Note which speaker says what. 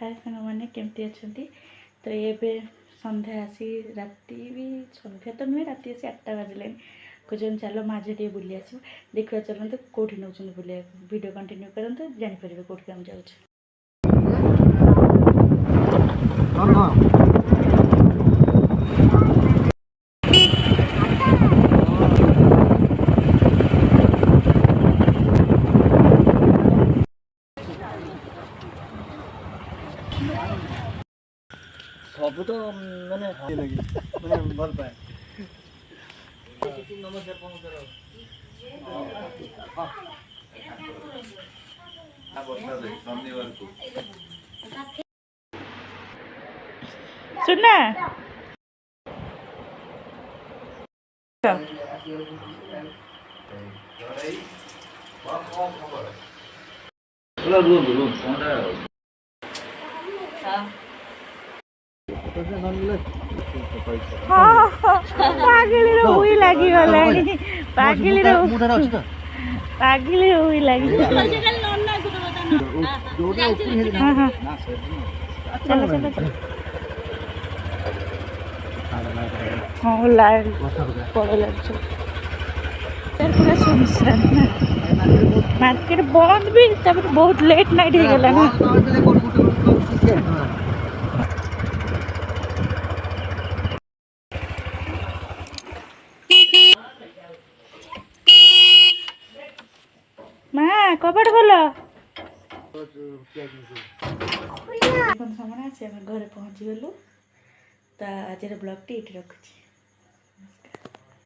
Speaker 1: हाय सांग मैंने केमती अच्छा तो ये संध्या आसी राति भी संध्या तो नुहे राति आसी 8टा बाजिले कहते चलो माझे टे बुली आस देखा चलते कौटी नौ बुले वीडियो कंटिन्यू करते जापर कौटी आम जाऊँ
Speaker 2: सब तो मैंने मैंने भल पाए नमस्कार
Speaker 1: सुनना पागिली हुई लगी गलानी पागिली हुई लगी चलो चलो हाँ लाइट पड़े लगे पूरा सुनसान मार्केट बंद भी तब बहुत लेट नाइट हो गला ना माँ कपड़ खोल सामान आज घर पहुँची गलु तो आज ब्लॉग टी रखुच्छी।